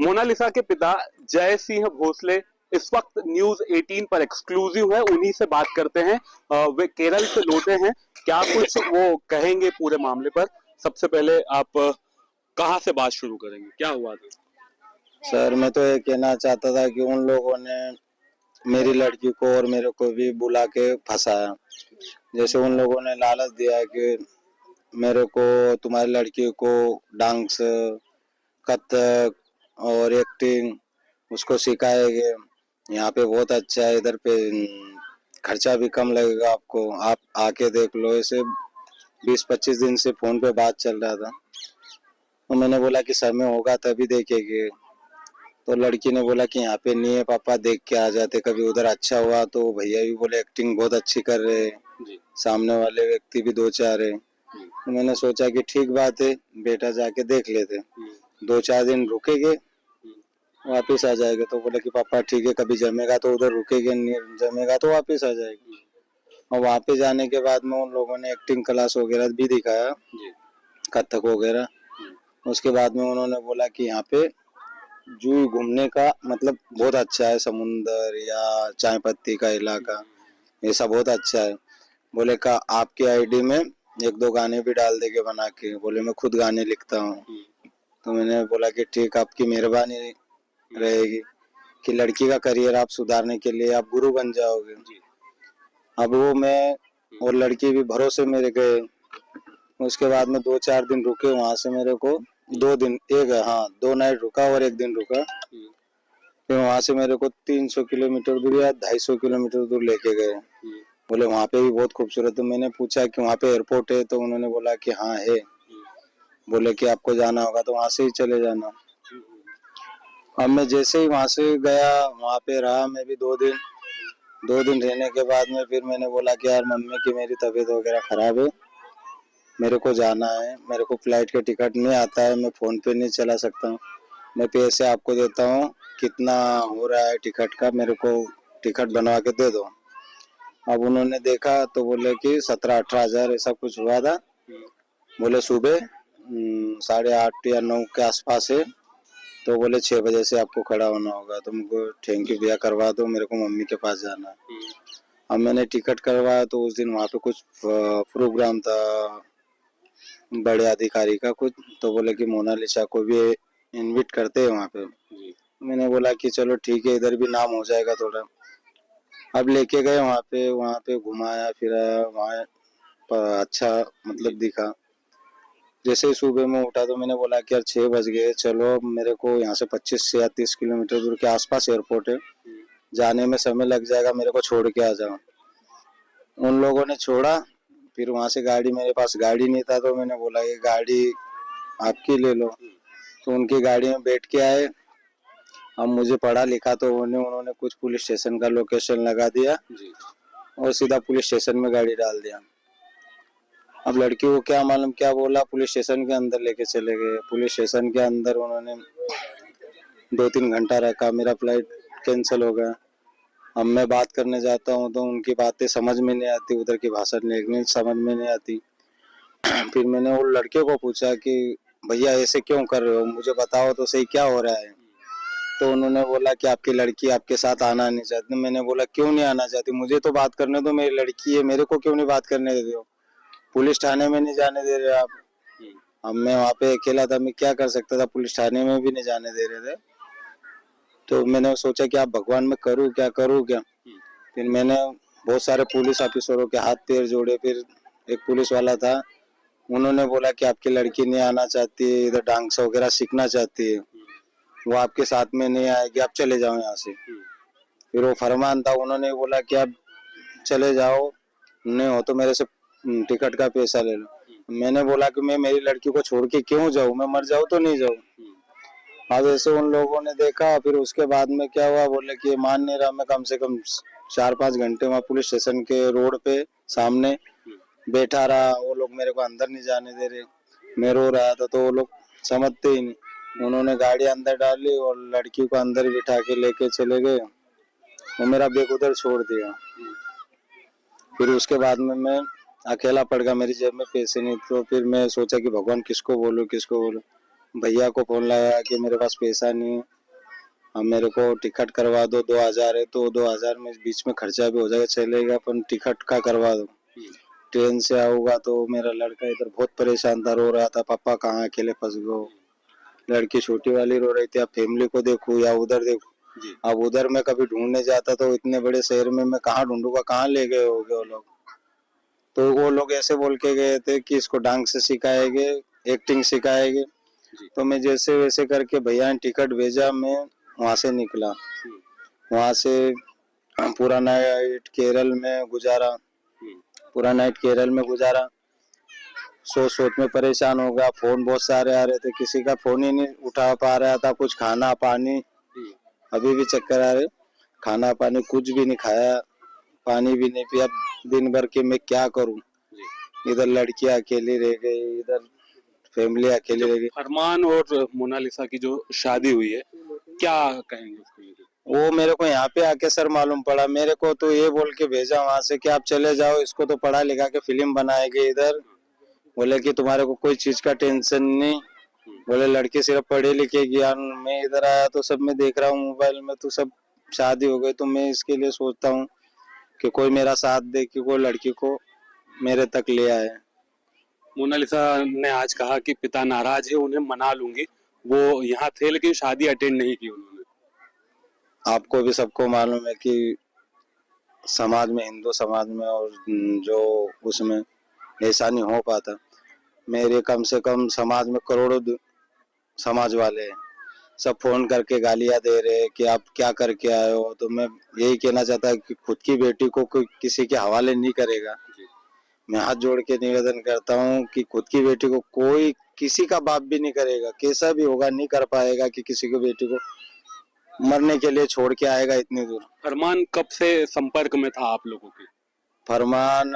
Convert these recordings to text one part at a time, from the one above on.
Mona Lisa के पिता जय सिंह भोसले इस वक्त न्यूज 18 पर एक्सक्लूसिव है, उन्हीं से बात करते हैं। वे केरल से लौटे हैं, क्या कुछ वो कहेंगे पूरे मामले पर। सबसे पहले आप कहां से बात शुरू करेंगे, क्या हुआ था? सर मैं तो ये कहना चाहता था कि उन लोगों ने मेरी लड़की को और मेरे को भी बुला के फंसाया। जैसे उन लोगों ने लालच दिया कि मेरे को तुम्हारी लड़की को डांस, कथक और एक्टिंग उसको सिखाएंगे। यहाँ पे बहुत अच्छा है, इधर पे खर्चा भी कम लगेगा आपको, आप आके देख लो। ऐसे 20-25 दिन से फोन पे बात चल रहा था। तो मैंने बोला कि समय होगा तभी देखेंगे। तो लड़की ने बोला कि यहाँ पे नहीं है पापा, देख के आ जाते कभी उधर। अच्छा हुआ तो भैया भी बोले एक्टिंग बहुत अच्छी कर रहे हैं, सामने वाले व्यक्ति भी 2-4 है। तो मैंने सोचा कि ठीक बात है, बेटा जाके देख लेते। 2-4 दिन रुकेंगे, वापिस आ जाएगा। तो बोले कि पापा ठीक है, कभी जमेगा तो उधर रुकेंगे, नहीं जमेगा तो वापिस आ जाएगी। और वहाँ पे जाने के बाद में उन लोगों ने एक्टिंग क्लास वगैरह भी दिखाया, कथक वगैरह। उसके बाद में उन्होंने बोला कि यहाँ पे जू घूमने का मतलब बहुत अच्छा है, समुंदर या चाय पत्ती का इलाका ऐसा बहुत अच्छा है। बोले का आपकी आईडी में 1-2 गाने भी डाल देंगे बना के। बोले मैं खुद गाने लिखता हूँ। तो मैंने बोला कि ठीक, आपकी मेहरबानी रहेगी कि लड़की का करियर आप सुधारने के लिए आप गुरु बन जाओगे। अब वो मैं और लड़की भी भरोसे मेरे गए। उसके बाद में 2-4 दिन रुके वहां से। मेरे को 2 दिन, 2 नाइट रुका और 1 दिन रुका। फिर वहां से मेरे को 300 किलोमीटर दूर या 250 किलोमीटर दूर लेके गए। बोले वहां पे भी बहुत खूबसूरत। तो मैंने पूछा कि वहां पे एयरपोर्ट है? तो उन्होंने बोला कि हाँ है। बोले कि आपको जाना होगा तो वहां से ही चले जाना। अब मैं जैसे ही वहां से गया, वहां पे रहा मैं भी 2 दिन रहने के बाद में फिर मैंने बोला कि यार मम्मी की मेरी तबीयत वगैरह खराब है, मेरे को जाना है। मेरे को फ्लाइट के टिकट नहीं आता है, मैं फोन पे नहीं चला सकता हूँ। मैं पैसे आपको देता हूँ, कितना हो रहा है टिकट का, मेरे को टिकट बनवा के दे दो। अब उन्होंने देखा तो बोले कि 17-18 हजार ऐसा कुछ हुआ था। बोले सुबह 8:30 या 9 के आसपास है। तो बोले 6 बजे से आपको खड़ा होना होगा। तो मुझको थैंक यू भैया, करवा दो, मेरे को मम्मी के पास जाना है। अब मैंने टिकट करवाया तो उस दिन वहाँ पे कुछ प्रोग्राम था बड़े अधिकारी का कुछ। तो बोले कि मोनालिसा को भी इनविट करते हैं वहाँ पे। मैंने बोला कि चलो ठीक है, इधर भी नाम हो जाएगा थोड़ा। अब लेके गए वहाँ पे घुमाया फिराया, वहाँ अच्छा मतलब दिखा। जैसे ही सुबह में उठा तो मैंने बोला कि यार 6 बज गए, चलो मेरे को यहाँ से 25 से या 30 किलोमीटर दूर के आसपास एयरपोर्ट है, जाने में समय लग जाएगा, मेरे को छोड़ के आ जाओ। उन लोगों ने छोड़ा। फिर वहाँ से गाड़ी, मेरे पास गाड़ी नहीं था तो मैंने बोला ये गाड़ी आपकी ले लो। तो उनकी गाड़ी में बैठ के आए। अब मुझे पढ़ा लिखा तो उन्होंने कुछ पुलिस स्टेशन का लोकेशन लगा दिया और सीधा पुलिस स्टेशन में गाड़ी डाल दिया। अब लड़की को क्या मालूम क्या बोला, पुलिस स्टेशन के अंदर लेके चले गए। पुलिस स्टेशन के अंदर उन्होंने 2-3 घंटा रखा, मेरा फ्लाइट कैंसिल हो गया। अब मैं बात करने जाता हूँ तो उनकी बातें समझ में नहीं आती, उधर की भाषा लैंग्वेज समझ में नहीं आती। फिर मैंने वो लड़के को पूछा कि भैया ऐसे क्यों कर रहे हो, मुझे बताओ तो सही क्या हो रहा है। तो उन्होंने बोला कि आपकी लड़की आपके साथ आना नहीं चाहती। मैंने बोला क्यों नहीं आना चाहती, मुझे तो बात करने दो, मेरी लड़की है, मेरे को क्यों नहीं बात करने दे रहे हो? पुलिस थाने में नहीं जाने दे रहे आप। अब मैं वहाँ पे अकेला था, मैं क्या कर सकता था, पुलिस थाने में भी नहीं जाने दे रहे थे। तो मैंने सोचा कि आप भगवान में करूँ क्या। फिर मैंने बहुत सारे पुलिस ऑफिसरों के हाथ पैर जोड़े। फिर एक पुलिस वाला था, उन्होंने बोला कि आपकी लड़की नहीं आना चाहती है, इधर डांस वगैरह सीखना चाहती है, वो आपके साथ में नहीं आएगी, आप चले जाओ यहाँ से। फिर वो फरमान था, उन्होंने बोला कि आप चले जाओ, नहीं हो तो मेरे से टिकट का पैसा ले लो। मैंने बोला कि मैं मेरी लड़की को छोड़ के क्यों जाऊँ, मैं मर जाऊँ तो नहीं जाऊँ। अब ऐसे उन लोगों ने देखा। फिर उसके बाद में क्या हुआ, बोले कि ये मान नहीं रहा। मैं कम से कम 4-5 घंटे वहाँ पुलिस स्टेशन के रोड पे सामने बैठा रहा। वो लोग मेरे को अंदर नहीं जाने दे रहे। मैं रो रहा था तो वो लोग समझते ही नहीं। उन्होंने गाड़ी अंदर डाली और लड़की को अंदर बिठा के लेके चले गए। वो मेरा बैग उधर छोड़ दिया। फिर उसके बाद में मैं अकेला पड़ गया, मेरी जेब में पैसे नहीं। तो फिर मैं सोचा कि भगवान किसको बोलूं। भैया को फोन लगाया कि मेरे पास पैसा नहीं है, अब मेरे को टिकट करवा दो, 2000 है तो 2000 में बीच में खर्चा भी हो जाएगा, चलेगा, पर टिकट का करवा दो। ट्रेन से आऊंगा तो मेरा लड़का इधर बहुत परेशान था, रो रहा था, पापा कहाँ अकेले फंस गए। लड़की छोटी वाली रो रही थी, अब फैमिली को देखूं या उधर देखूं। अब उधर मैं कभी ढूंढने जाता तो इतने बड़े शहर में मैं कहाँ ढूंढूंगा, कहाँ ले गए होगे वो लोग। तो वो लोग ऐसे बोल के गए थे कि इसको डांस से सिखाएंगे, एक्टिंग सिखाएंगे। तो मैं जैसे वैसे करके भैया ने टिकट भेजा, मैं वहां से निकला। वहां से पूरा नाइट केरल में गुजारा, पूरा नाइट केरल में गुजारा। सोच सोच में परेशान हो गया, फोन बहुत सारे आ रहे थे, किसी का फोन ही नहीं उठा पा रहा था, कुछ खाना पानी, अभी भी चक्कर आ रहे, खाना पानी कुछ भी नहीं खाया, पानी भी नहीं पिया दिन भर के मैं क्या करूं। इधर लड़कियां अकेली रह गई, इधर फैमिली अकेली रह गई। फरमान और मोनालिसा की जो शादी हुई है, क्या कहेंगे उसको लेकर? वो मेरे को यहाँ पे आके सर मालूम पड़ा, मेरे को तो ये बोल के भेजा वहां से कि आप चले जाओ, इसको तो पढ़ा लिखा के फिल्म बनाएंगे इधर। बोले कि तुम्हारे को कोई चीज का टेंशन नहीं, बोले लड़के सिर्फ पढ़े लिखे ज्ञान। मैं इधर आया तो सब मैं देख रहा हूँ मोबाइल में, तो सब शादी हो गई। तो मैं इसके लिए सोचता हूँ कि कोई मेरा साथ दे, कि कोई लड़की को मेरे तक ले आए। मोनालिसा ने आज कहा कि पिता नाराज है, उन्हें मना लूंगी। वो यहाँ थे लेकिन शादी अटेंड नहीं की उन्होंने। आपको भी सबको मालूम है कि समाज में, हिंदू समाज में और जो उसमें ऐसा नहीं हो पाता। मेरे कम से कम समाज में करोड़ों समाज वाले हैं, सब फोन करके गालियां दे रहे हैं कि आप क्या करके आए हो। तो मैं यही कहना चाहता हूँ कि खुद की बेटी को कोई किसी के हवाले नहीं करेगा। मैं हाथ जोड़ के निवेदन करता हूँ कि खुद की बेटी को कोई, किसी का बाप भी नहीं करेगा, कैसा भी होगा नहीं कर पाएगा कि किसी की बेटी को मरने के लिए छोड़ के आएगा इतनी दूर। फरमान कब से संपर्क में था आप लोगों के? फरमान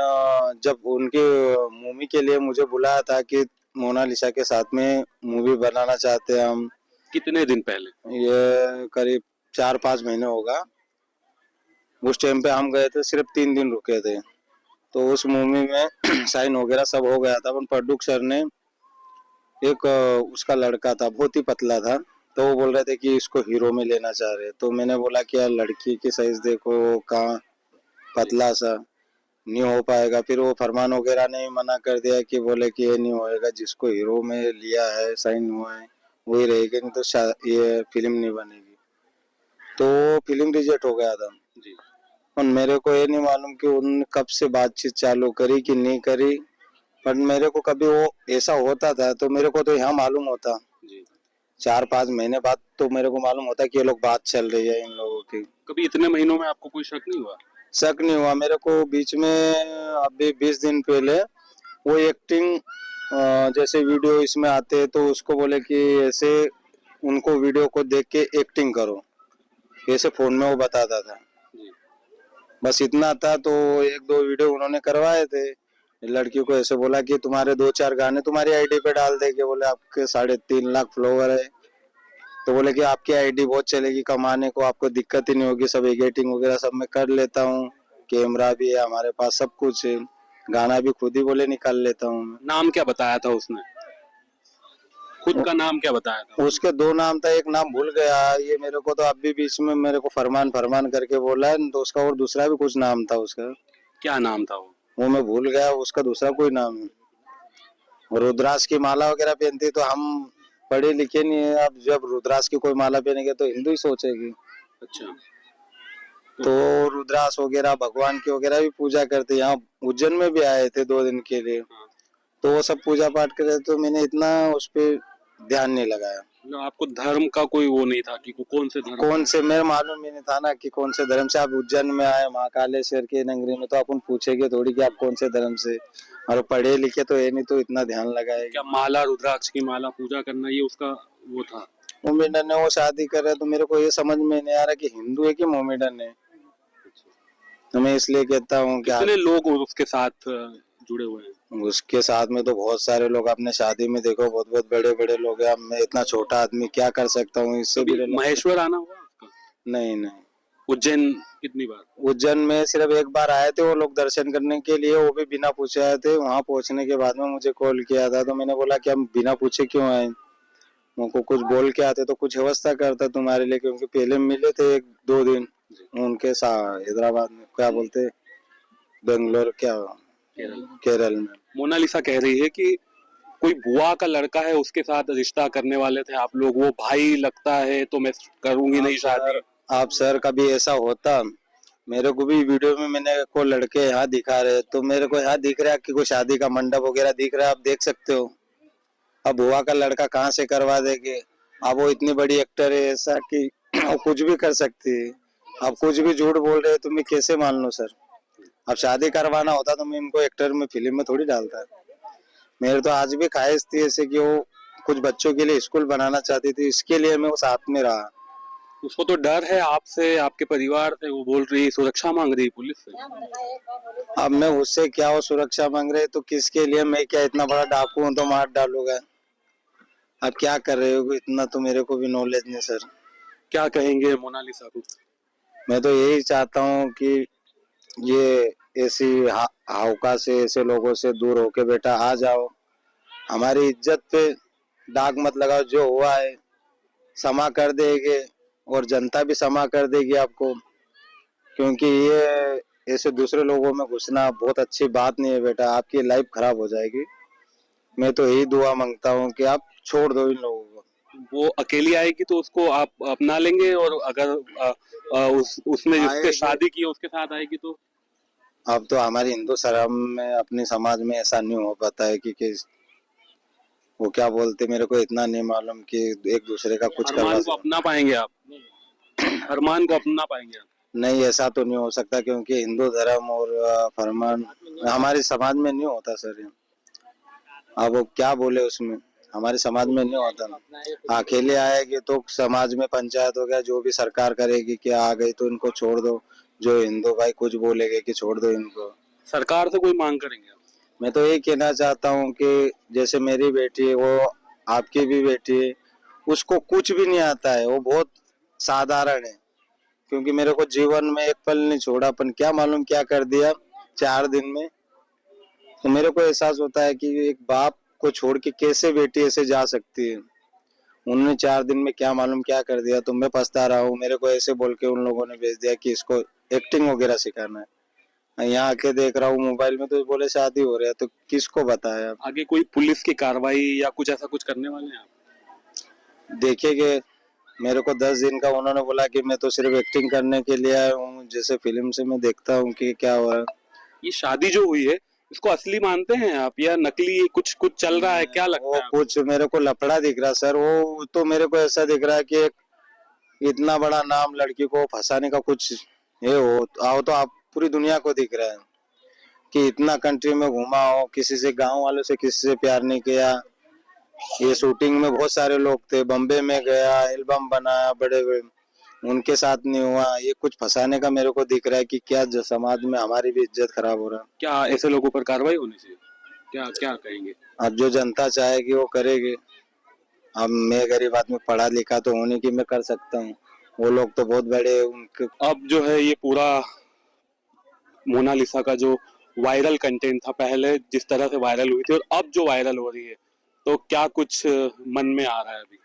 जब उनके मूवी के लिए मुझे बुलाया था कि मोनालिसा के साथ में मूवी बनाना चाहते हैं हम। कितने दिन पहले? ये करीब 4-5 महीने होगा। उस टाइम पे हम गए थे, सिर्फ 3 दिन रुके थे। तो उस मूवी में साइन वगैरह सब हो गया था, पर प्रोड्यूसर ने एक उसका लड़का था, बहुत ही पतला था, तो वो बोल रहे थे कि इसको हीरो में लेना चाह रहे। तो मैंने बोला कि यार लड़की की साइज देखो, कहाँ पतला सा, नहीं हो पाएगा। फिर वो फरमान वगैरह ने मना कर दिया कि बोले कि ये नहीं होएगा, जिसको हीरो में लिया है, साइन हुआ है, वही रहेगी, नहीं तो ये फिल्म नहीं बनेगी। तो फिल्म रिजेक्ट हो गया था जी। और मेरे को ये नहीं मालूम कि उन कब से बातचीत चालू करी कि नहीं करी, पर मेरे को कभी वो ऐसा होता था तो मेरे को तो यहाँ मालूम होता। जी। 4-5 महीने बाद तो मेरे को मालूम होता कि ये लोग बात चल रही है इन लोगों की। कभी इतने महीनों में आपको कोई शक नहीं हुआ? शक नहीं हुआ मेरे को। बीच में अभी 20 दिन पहले वो एक्टिंग, जैसे वीडियो इसमें आते हैं तो उसको बोले कि ऐसे उनको वीडियो को देख के एक्टिंग करो, ऐसे फोन में वो बताता था। बस इतना था। तो 1-2 वीडियो उन्होंने करवाए थे। लड़की को ऐसे बोला कि तुम्हारे 2-4 गाने तुम्हारी आईडी पे डाल देंगे, बोले आपके 3.5 लाख फॉलोवर है, तो बोले कि आपकी आईडी बहुत चलेगी कमाने को, आपको दिक्कत ही नहीं होगी, सब एडिटिंग वगैरह सब मैं कर लेता हूँ, कैमरा भी है हमारे पास, सब कुछ है, गाना भी खुद ही बोले निकाल लेता हूँ। नाम क्या बताया था उसने? खुद का नाम क्या बताया था? उसके 2 नाम था, एक नाम भूल गया ये मेरे को, तो अभी बीच में मेरे को फरमान फरमान करके बोला है तो उसका, और दूसरा भी कुछ नाम था उसका, क्या नाम था वो मैं भूल गया, उसका दूसरा कोई नाम है। रुद्राक्ष की माला वगैरह पहनती, तो हम पढ़े लिखे नहीं है, अब जब रुद्राक्ष की कोई माला पहनेंगे तो हिंदू ही सोचेगी। अच्छा। तो रुद्राक्ष वगैरह भगवान की वगैरह भी पूजा करते, यहाँ उज्जैन में भी आए थे 2 दिन के लिए, तो वो सब पूजा पाठ कर रहे, तो मैंने इतना उस पर ध्यान नहीं लगाया। मतलब आपको धर्म का कोई वो नहीं था कि कौन से धर्म? कौन से, मेरे मालूम ही नहीं था ना कि कौन से धर्म से। आप उज्जैन में आए महाकालेश्वर के नगरी में, तो अपन पूछेंगे थोड़ी कि आप कौन से धर्म से, और पढ़े लिखे तो ये नहीं, तो इतना ध्यान लगाए। क्या माला, रुद्राक्ष की माला पूजा करना ये उसका वो था? मोमेडन है, वो शादी कर रहे, तो मेरे को ये समझ में नहीं आ रहा कि हिंदू है कि मोमेडन है। तो मैं इसलिए कहता हूँ कि कितने लोग उसके साथ जुड़े हुए हैं? उसके साथ में तो बहुत सारे लोग, अपने शादी में देखो बहुत बहुत बड़े बड़े लोग हैं। अब मैं इतना छोटा आदमी क्या कर सकता हूँ, इससे भी महेश्वर आना हुआ उसका? नहीं नहीं। उज्जैन कितनी बार? उज्जैन में सिर्फ एक बार आए थे वो लोग दर्शन करने के लिए, वो भी बिना पूछे आए थे। वहां पहुंचने के बाद में मुझे कॉल किया था, तो मैंने बोला कि हम बिना पूछे क्यों आए, मुझको कुछ बोल के आते तो कुछ व्यवस्था करता तुम्हारे लिए, क्योंकि पहले मिले थे 1-2 दिन उनके साथ हैदराबाद में, क्या बोलते बेंगलोर, क्या केरल में। मोनालिसा कह रही है कि कोई बुआ का लड़का है उसके साथ रिश्ता करने वाले थे आप लोग, वो भाई लगता है तो मैं करूंगी नहीं शादी। आप सर कभी ऐसा होता, मेरे को भी वीडियो में मैंने को लड़के यहाँ दिखा रहे, तो मेरे को यहाँ दिख रहा है कि कोई शादी का मंडप वगैरह दिख रहा है, आप देख सकते हो। अब बुआ का लड़का कहाँ से करवा देंगे? अब वो इतनी बड़ी एक्टर है ऐसा कि वो कुछ भी कर सकती है। अब कुछ भी झूठ बोल रहे हैं तो मैं कैसे मान लूं सर? अब शादी करवाना होता तो मैं इनको एक्टर में फिल्म में थोड़ी डालता। मेरे तो आज भी ख्वाहिश थी ऐसे कि वो कुछ बच्चों के लिए स्कूल बनाना चाहती थी, इसके लिए मैं वो साथ में रहा। उसको तो डर है आपसे, आपके परिवार से, वो बोल रही है सुरक्षा मांग रही है पुलिस से। अब मैं उससे क्या वो सुरक्षा मांग रहे तो किसके लिए? मैं क्या इतना बड़ा डाकू हूँ तो मार डालूंगा? अब क्या कर रहे हो, इतना तो मेरे को भी नॉलेज नहीं सर। क्या कहेंगे मोनालिसा को? मैं तो यही चाहता हूँ कि ये ऐसी हाउका से, ऐसे लोगों से दूर होके बेटा आ जाओ, हमारी इज्जत पे दाग मत लगाओ। जो हुआ है क्षमा कर देंगे और जनता भी क्षमा कर देगी आपको, क्योंकि ये ऐसे दूसरे लोगों में घुसना बहुत अच्छी बात नहीं है बेटा, आपकी लाइफ खराब हो जाएगी। मैं तो यही दुआ मांगता हूँ कि आप छोड़ दो इन लोगों को। वो अकेली आएगी तो उसको आप अपना लेंगे, और अगर उसने जिससे शादी की है उसके साथ आएगी तो? अब तो हमारे हिंदू धर्म में, अपने समाज में ऐसा नहीं हो पाता है कि वो क्या बोलते, मेरे को इतना नहीं मालूम कि एक दूसरे का कुछ अरमान को अपना पाएंगे आप? अरमान को अपना पाएंगे आप? नहीं, ऐसा तो नहीं हो सकता, क्योंकि हिंदू धर्म और फरमान हमारे समाज में नहीं होता सर। अब वो क्या बोले उसमें, हमारे समाज में नहीं होता। अकेले आएगी तो समाज में पंचायत हो गया, जो भी सरकार करेगी कि आ गई तो इनको छोड़ दो, जो हिंदू भाई कुछ बोलेंगे कि छोड़ दो इनको। सरकार से कोई मांग करेंगे आप? मैं तो यही कहना चाहता हूँ कि जैसे मेरी बेटी है, वो आपकी भी बेटी है, उसको कुछ भी नहीं आता है, वो बहुत साधारण है। क्योंकि मेरे को जीवन में एक पल नहीं छोड़ा, अपन क्या मालूम क्या कर दिया 4 दिन में। तो मेरे को एहसास होता है कि एक बाप को छोड़ के कैसे बेटी ऐसे जा सकती है। उन्होंने 4 दिन में क्या मालूम क्या कर दिया, तो मैं पछता रहा हूँ। मेरे को ऐसे बोल के उन लोगों ने भेज दिया कि इसको एक्टिंग वगैरह सिखाना है। यहाँ आके देख रहा हूँ मोबाइल में तो बोले शादी हो रहा है, तो किसको बताया? आगे कोई पुलिस की कार्रवाई या कुछ ऐसा कुछ करने वाले हैं आप? देखेंगे। मेरे को 10 दिन का उन्होंने बोला कि मैं तो सिर्फ एक्टिंग करने के लिए आया हूँ, जैसे फिल्म से मैं देखता हूँ कि क्या हो रहा है। ये शादी जो हुई है इसको असली मानते हैं आप या नकली कुछ कुछ चल रहा है, क्या लगता है आपको? कुछ मेरे को लफड़ा दिख रहा सर। वो तो मेरे को ऐसा दिख रहा है कि इतना बड़ा नाम लड़की को फंसाने का कुछ ये हो आओ, तो आप पूरी दुनिया को दिख रहा है कि इतना कंट्री में घुमा हो, किसी से, गांव वालों से किसी से प्यार नहीं किया। ये शूटिंग में बहुत सारे लोग थे, बम्बे में गया, एल्बम बनाया बड़े बड़े, उनके साथ नहीं हुआ। ये कुछ फंसाने का मेरे को दिख रहा है कि क्या समाज में हमारी भी इज्जत खराब हो रहा है। क्या ऐसे लोगों पर कार्रवाई होनी चाहिए? क्या क्या कहेंगे? अब जो जनता चाहेगी वो करेगी। अब मैं गरीब आदमी, पढ़ा लिखा तो होने की मैं कर सकता हूँ, वो लोग तो बहुत बड़े उनके। अब जो है ये पूरा मोनालिसा का जो वायरल कंटेंट था, पहले जिस तरह से वायरल हुई थी और अब जो वायरल हो रही है, तो क्या कुछ मन में आ रहा है अभी?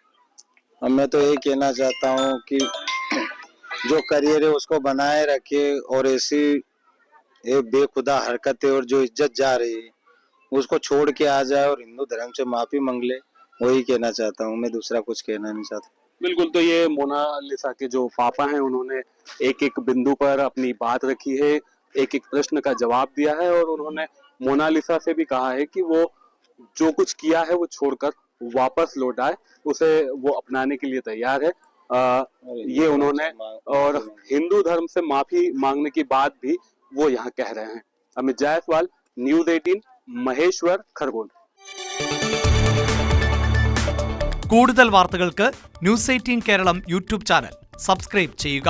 अब मैं तो यही कहना चाहता हूँ कि जो करियर है उसको बनाए रखे, और ऐसी ये बेखुदा हरकतें और जो इज्जत जा रही है उसको छोड़ के आ जाए और हिंदू धर्म से माफी मांग ले। वही कहना चाहता हूँ मैं, दूसरा कुछ कहना नहीं चाहता। बिल्कुल। तो ये मोनालिसा के जो पापा हैं उन्होंने एक एक बिंदु पर अपनी बात रखी है, एक एक प्रश्न का जवाब दिया है, और उन्होंने मोनालिसा से भी कहा है कि वो जो कुछ किया है वो छोड़कर वापस लौट आए, उसे वो अपनाने के लिए तैयार है। ये उन्होंने, और हिंदू धर्म से माफी मांगने की बात भी वो यहाँ कह रहे हैं। अमित जायसवाल, न्यूज़ 18, മഹേശ്വർ, ഖർഗോൺ। കൂടുതൽ വാർത്തകൾക്ക് news 18 Keralam YouTube channel subscribe ചെയ്യുക.